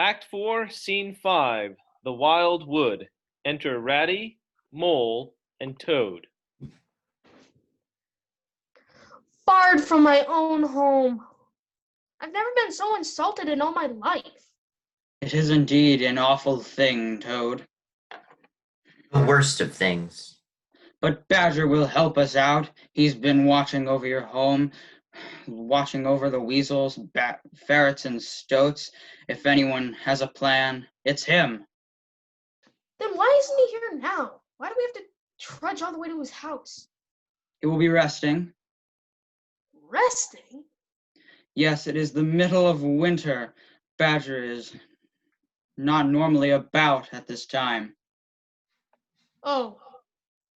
Act 4, Scene 5, The Wild Wood. Enter Ratty, Mole, and Toad. Barred from my own home. I've never been so insulted in all my life. It is indeed an awful thing, Toad. The worst of things. But Badger will help us out. He's been watching over your home, watching over the weasels, ferrets, and stoats. If anyone has a plan, it's him. Then why isn't he here now? Why do we have to trudge all the way to his house? He will be resting. Resting? Yes, it is the middle of winter. Badger is not normally about at this time. Oh,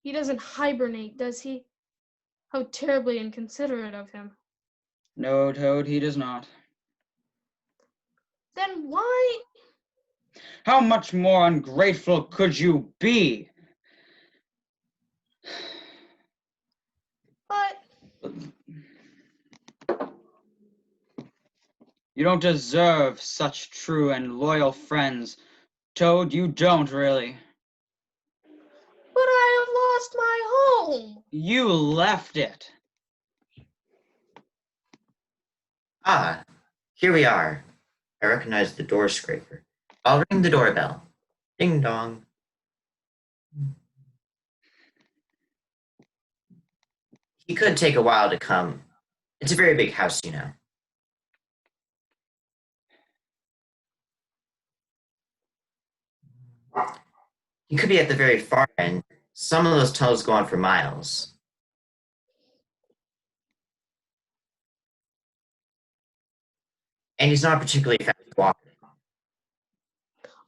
he doesn't hibernate, does he? How terribly inconsiderate of him. No, Toad, he does not. Then why? How much more ungrateful could you be? But you don't deserve such true and loyal friends. Toad, you don't really. But I have lost my home. You left it. Ah, here we are. I recognize the door scraper. I'll ring the doorbell. Ding dong. He could take a while to come. It's a very big house, you know. He could be at the very far end. Some of those tunnels go on for miles. And he's not particularly fast walking.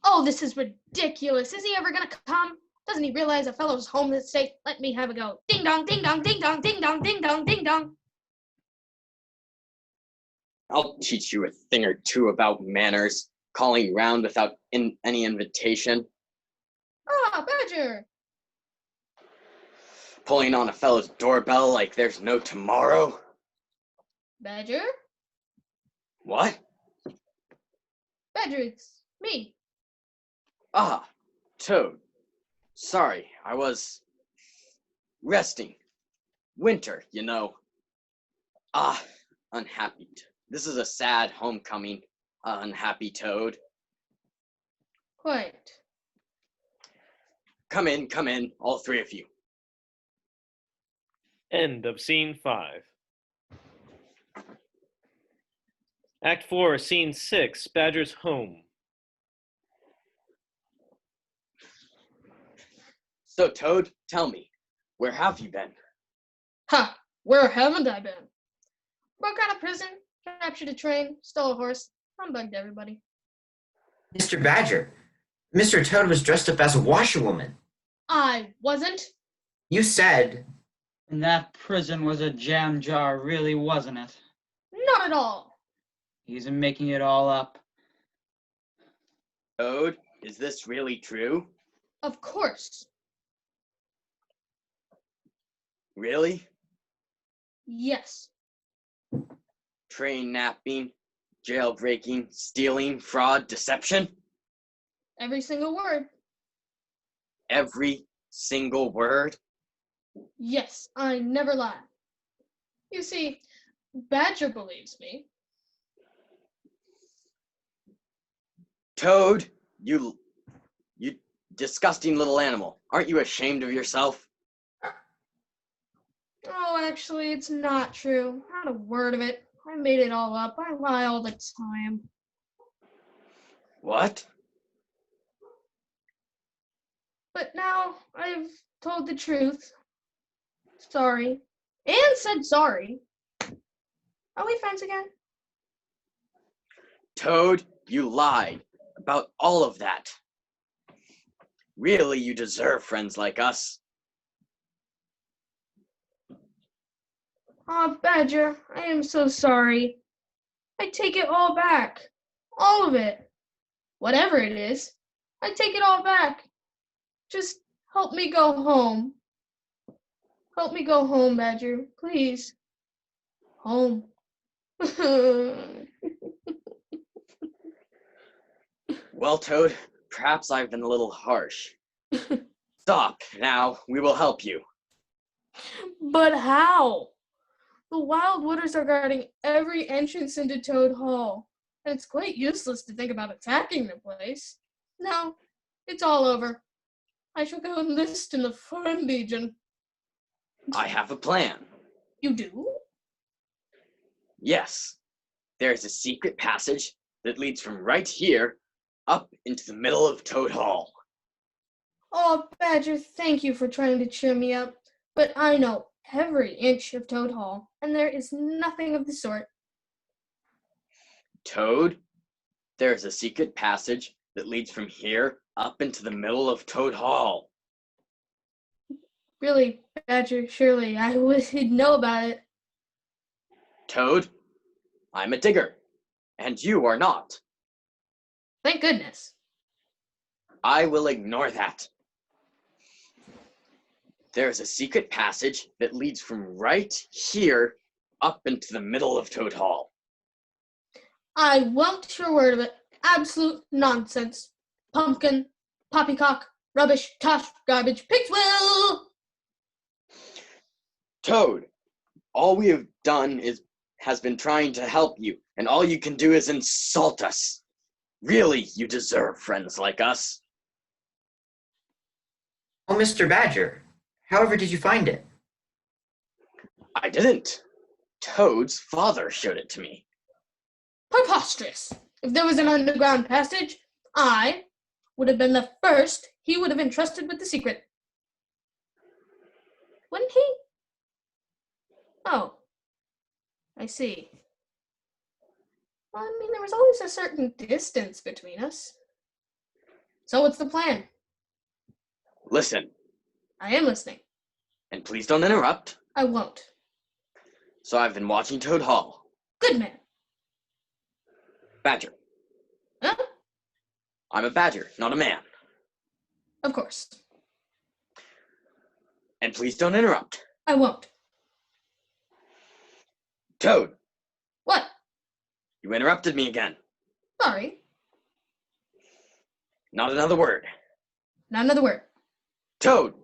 Oh, this is ridiculous. Is he ever gonna come? Doesn't he realize a fellow's home this state? Let me have a go. Ding dong, ding dong, ding dong, ding dong, ding dong, ding dong. I'll teach you a thing or two about manners, calling round without any invitation. Ah, Badger. Pulling on a fellow's doorbell like there's no tomorrow. Badger? What? Badger, it's me. Ah, Toad. Sorry, I was resting. Winter, you know. Ah, unhappy. This is a sad homecoming, unhappy Toad. Quite. Come in, all three of you. End of Scene 5. Act 4, Scene 6, Badger's home. So, Toad, tell me, where have you been? Ha! Where haven't I been? Broke out of prison, captured a train, stole a horse, humbugged everybody. Mr. Badger, Mr. Toad was dressed up as a washerwoman. I wasn't. You said... And that prison was a jam jar, really, wasn't it? Not at all. He's making it all up. Toad, is this really true? Of course. Really? Yes. Train napping, jailbreaking, stealing, fraud, deception? Every single word. Every single word? Yes, I never lie. You see, Badger believes me. Toad, you disgusting little animal. Aren't you ashamed of yourself? Oh, actually, it's not true. Not a word of it. I made it all up. I lie all the time. What? But now I've told the truth. Sorry. And said sorry. Are we friends again? Toad, you lied about all of that. Really, you deserve friends like us. Oh, Badger, I am so sorry. I take it all back. All of it. Whatever it is, I take it all back. Just help me go home. Help me go home, Badger, please. Home. Well, Toad, perhaps I've been a little harsh. Stop, now, we will help you. But how? The Wild Wooders are guarding every entrance into Toad Hall, and it's quite useless to think about attacking the place. No, it's all over. I shall go enlist in the Foreign Legion. I have a plan. You do? Yes, there's a secret passage that leads from right here up into the middle of Toad Hall. Oh, Badger, thank you for trying to cheer me up, but I know every inch of Toad Hall, and there is nothing of the sort. Toad, there's a secret passage that leads from here up into the middle of Toad Hall. Really, Badger, surely I would know about it. Toad, I'm a digger, and you are not. Thank goodness. I will ignore that. There's a secret passage that leads from right here up into the middle of Toad Hall. I won't your word of it. Absolute nonsense. Pumpkin, poppycock, rubbish, tosh, garbage, pigs will! Toad, all we have done has been trying to help you, and all you can do is insult us. Really, you deserve friends like us. Oh, Mr. Badger, however did you find it? I didn't. Toad's father showed it to me. Preposterous. If there was an underground passage, I would have been the first he would have entrusted with the secret. Wouldn't he? Oh, I see. Well, I mean, there was always a certain distance between us. So what's the plan? Listen, I am listening. and please don't interrupt. I won't. So I've been watching Toad Hall. Good man. Badger. Huh? I'm a badger, not a man. Of course. And please don't interrupt. I won't. Toad, What? you interrupted me again. Sorry. Not another word. Not another word. Toad!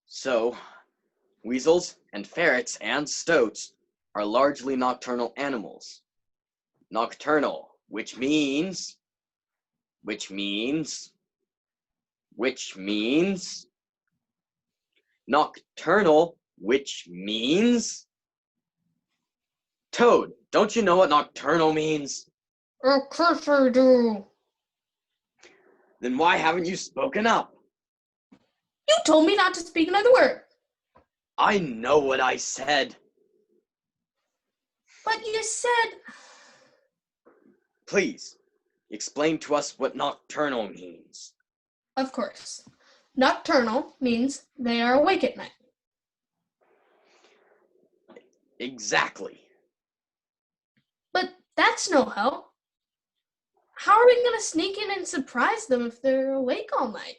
So, weasels and ferrets and stoats are largely nocturnal animals. Nocturnal, which means nocturnal, which means Toad, don't you know what nocturnal means? Of course I do. Then why haven't you spoken up? You told me not to speak another word. I know what I said. But you said... Please, explain to us what nocturnal means. Of course. Nocturnal means they are awake at night. Exactly. But that's no help. How are we going to sneak in and surprise them if they're awake all night?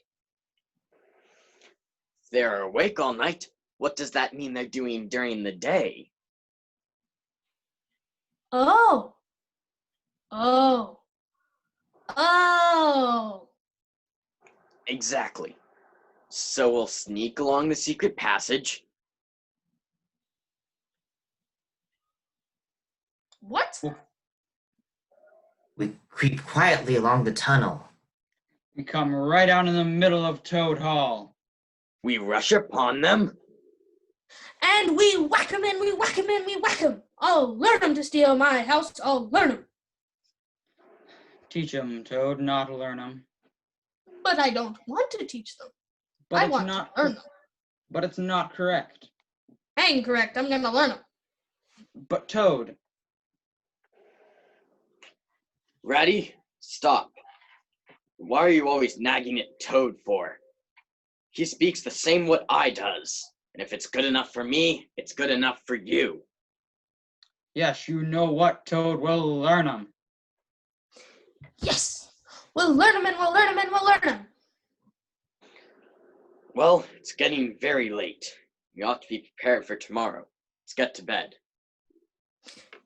If they're awake all night, what does that mean they're doing during the day? Oh. Oh. Oh. Exactly. So we'll sneak along the secret passage. What? We creep quietly along the tunnel. We come right out in the middle of Toad Hall. We rush upon them. And we whack 'em and we whack 'em and we whack 'em. I'll learn 'em to steal my house. I'll learn 'em. Teach 'em, Toad, not to learn 'em. But I don't want to teach them. But I it's want not. to learn them. But it's not correct. Incorrect. I'm going to learn them. But Toad, Ready? Stop. Why are you always nagging at Toad for? He speaks the same what I does. And if it's good enough for me, it's good enough for you. yes, you know what, Toad, will learn 'em. Yes. We'll learn them and we'll learn them and we'll learn them. Well, it's getting very late. We ought to be prepared for tomorrow. Let's get to bed.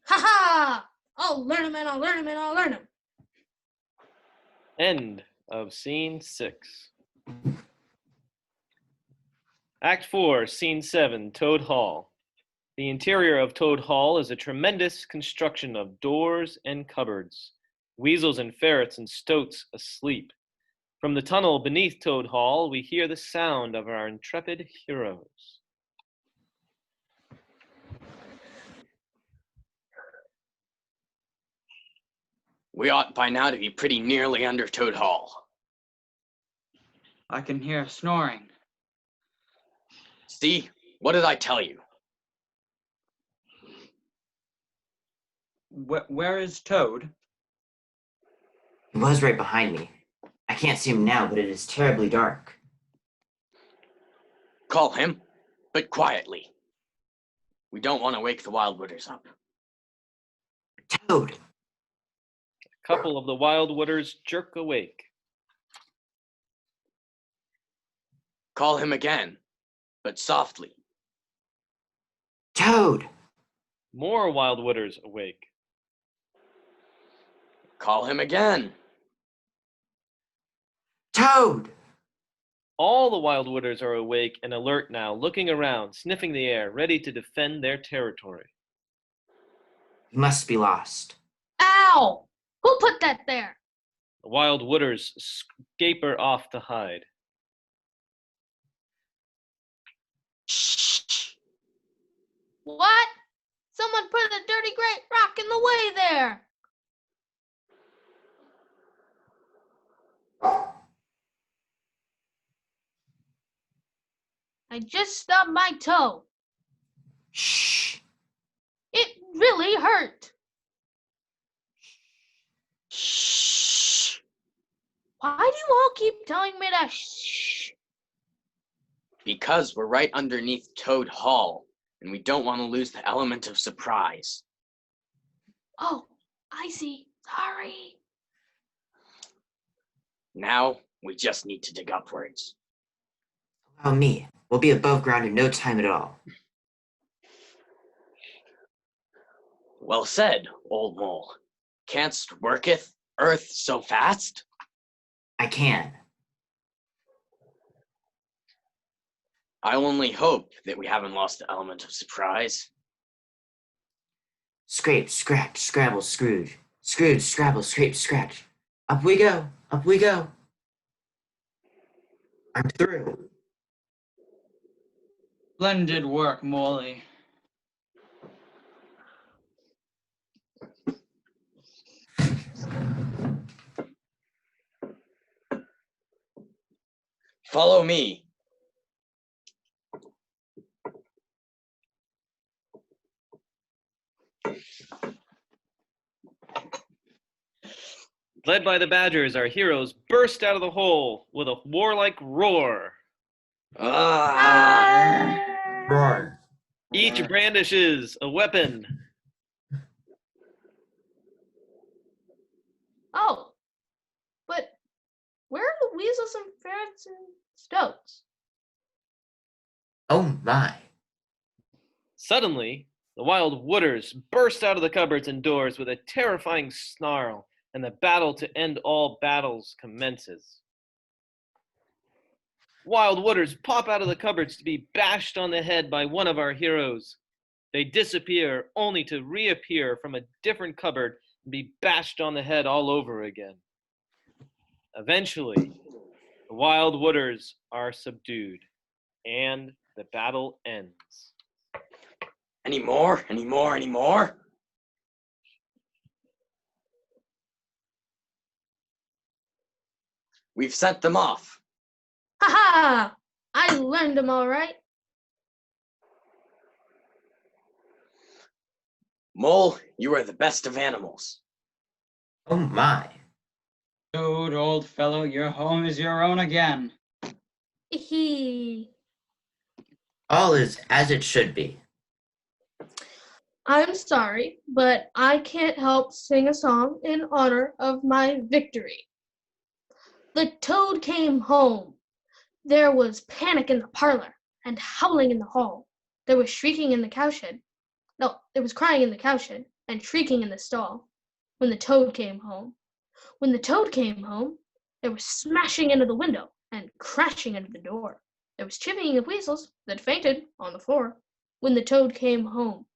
Ha ha! I'll learn him and I'll learn him and I'll learn him. End of Scene 6. Act 4, Scene 7, Toad Hall. The interior of Toad Hall is a tremendous construction of doors and cupboards, weasels and ferrets and stoats asleep. From the tunnel beneath Toad Hall, we hear the sound of our intrepid heroes. We ought by now to be pretty nearly under Toad Hall. I can hear snoring. See? What did I tell you? Where is Toad? He was right behind me. I can't see him now, but it is terribly dark. Call him, but quietly. We don't want to wake the Wildwooders up. Toad! A couple of the Wildwooders jerk awake. Call him again, but softly. Toad! More Wildwooders awake. Call him again. Toad! All the Wildwooders are awake and alert now, looking around, sniffing the air, ready to defend their territory. He must be lost. Ow! Who put that there? The Wildwooders scaper off to hide. Shh. What? Someone put a dirty great rock in the way there. I just stubbed my toe. Shh! It really hurt. Shh. Why do you all keep telling me to shh? Because we're right underneath Toad Hall, and we don't want to lose the element of surprise. Oh, I see. Sorry. Now, we just need to dig upwards. Allow me. We'll be above ground in no time at all. Well said, old mole. Canst worketh earth so fast? I can. I only hope that we haven't lost the element of surprise. Scrape, scratch, scrabble, Scrooge. Scrooge, scrabble, scrape, scratch. Up we go, up we go. I'm through. Splendid work, Molly. Follow me. Led by the Badgers, our heroes burst out of the hole with a warlike roar. Ah! Roar. Each brandishes a weapon. Oh, but where are the weasels and ferrets and stoats? Oh my. Suddenly, the Wild Wooders burst out of the cupboards and doors with a terrifying snarl, and the battle to end all battles commences. Wild Wooders pop out of the cupboards to be bashed on the head by one of our heroes. They disappear only to reappear from a different cupboard and be bashed on the head all over again. Eventually, the Wild Wooders are subdued, and the battle ends. Any more? Any more? Any more? We've sent them off. Ha ha! I learned them all right. Mole, you are the best of animals. Oh my. Toad, old fellow, your home is your own again. Hee. All is as it should be. I'm sorry, but I can't help sing a song in honor of my victory. The toad came home. There was panic in the parlor and howling in the hall. There was shrieking in the cowshed. No, there was crying in the cowshed and shrieking in the stall. when the toad came home. When the toad came home, there was smashing into the window and crashing into the door. There was chipping of weasels that fainted on the floor. When the toad came home,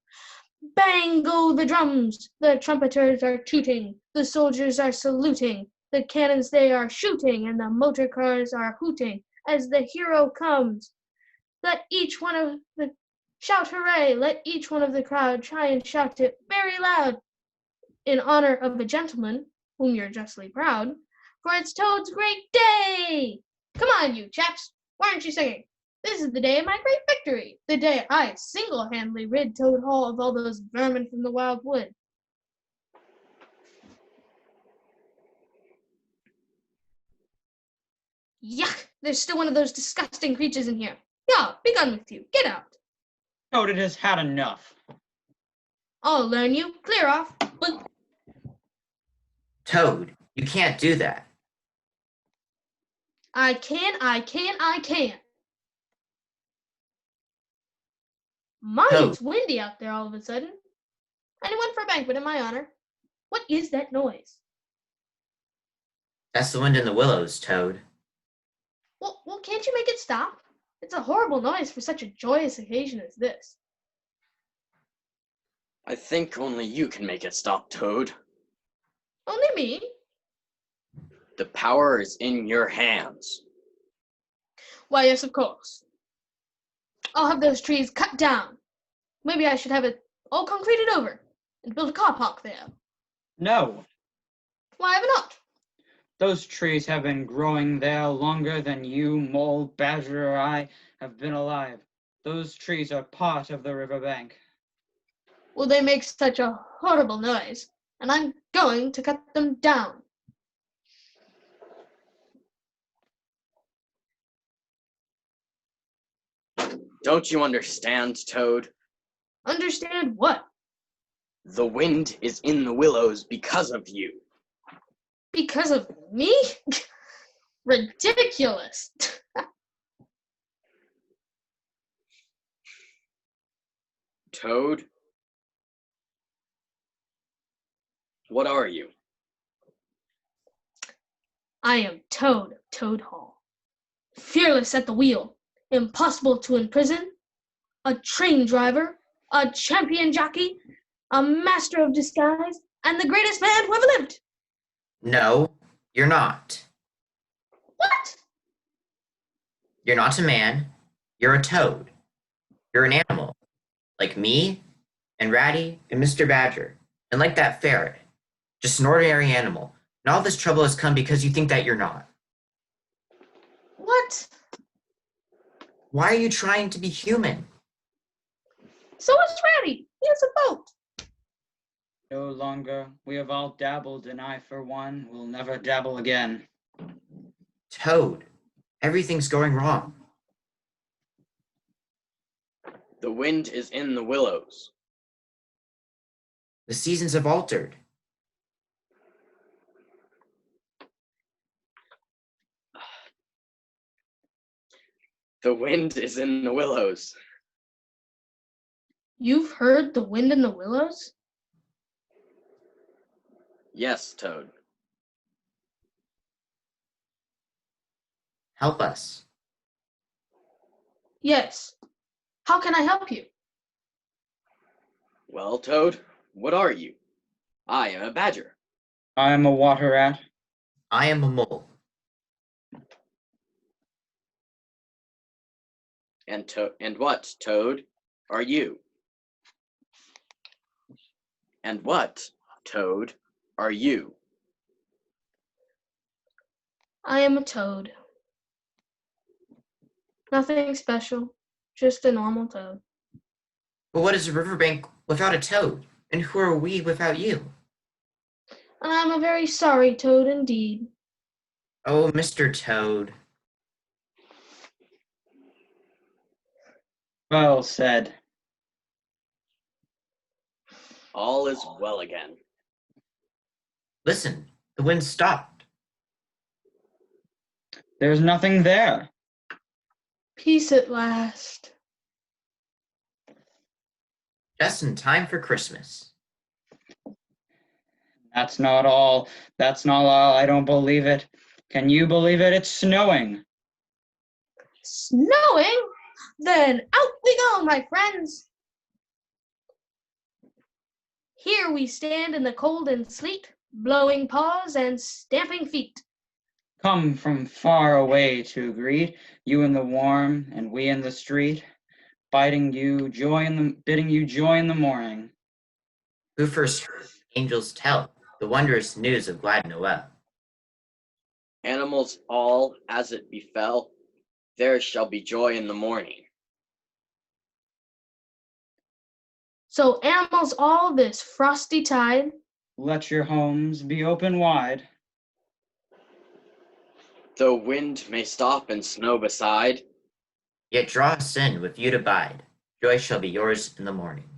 bang go the drums, the trumpeters are tooting, the soldiers are saluting, the cannons they are shooting, and the motor cars are hooting as the hero comes. Let each one of the shout hooray, let each one of the crowd try and shout it very loud in honor of a gentleman whom you're justly proud, for it's Toad's great day. Come on, you chaps, why aren't you singing? This is the day of my great victory, the day I single-handedly rid Toad Hall of all those vermin from the wild wood. Yuck! There's still one of those disgusting creatures in here. Now, be gone with you. Get out. Toad has had enough. I'll learn you. Clear off. Toad, you can't do that. I can. My, Toad. it's windy out there all of a sudden. Anyone for a banquet in my honor? What is that noise? That's the wind in the willows, Toad. Well, can't you make it stop? It's a horrible noise for such a joyous occasion as this. I think only you can make it stop, Toad. Only me? The power is in your hands. Why, yes, of course. I'll have those trees cut down. Maybe I should have it all concreted over and build a car park there. No, Why have I not? those trees have been growing there longer than you, mole, badger, or I have been alive. Those trees are part of the riverbank. Well, they make such a horrible noise, and I'm going to cut them down. Don't you understand, Toad? Understand what? The wind is in the willows because of you. Because of me? Ridiculous. Toad? What are you? I am Toad of Toad Hall. Fearless at the wheel, impossible to imprison, a train driver, a champion jockey, a master of disguise, and the greatest man who ever lived. No, you're not. What? You're not a man. You're a toad. You're an animal. Like me, and Ratty, and Mr. Badger, and like that ferret. Just an ordinary animal. And all this trouble has come because you think that you're not. What? Why are you trying to be human? So is Ratty. He has a boat. No longer. We have all dabbled, and I, for one, will never dabble again. Toad, everything's going wrong. The wind is in the willows. The seasons have altered. The wind is in the willows. You've heard the wind in the willows? Yes, Toad. Help us. Yes. How can I help you? Well, Toad, what are you? I am a badger. I am a water rat. I am a mole. And what, Toad, are you? And what, Toad, are you? I am a toad. Nothing special, just a normal toad. But what is a riverbank without a toad? And who are we without you? And I'm a very sorry toad indeed. Oh, Mr. Toad. Well said. All is well again. Listen, the wind stopped. There's nothing there. Peace at last. Just in time for Christmas. That's not all. That's not all. I don't believe it. Can you believe it? It's snowing. Snowing? Then out we go, my friends. Here we stand in the cold and sleet, blowing paws and stamping feet. Come from far away to greet you in the warm and we in the street, bidding you joy in the morning. Who first heard angels tell the wondrous news of glad Noel? Animals all as it befell, there shall be joy in the morning. So animals all this frosty tide, Let your homes be open wide. Though wind may stop and snow beside, Yet draw us in with you to bide. Joy shall be yours in the morning.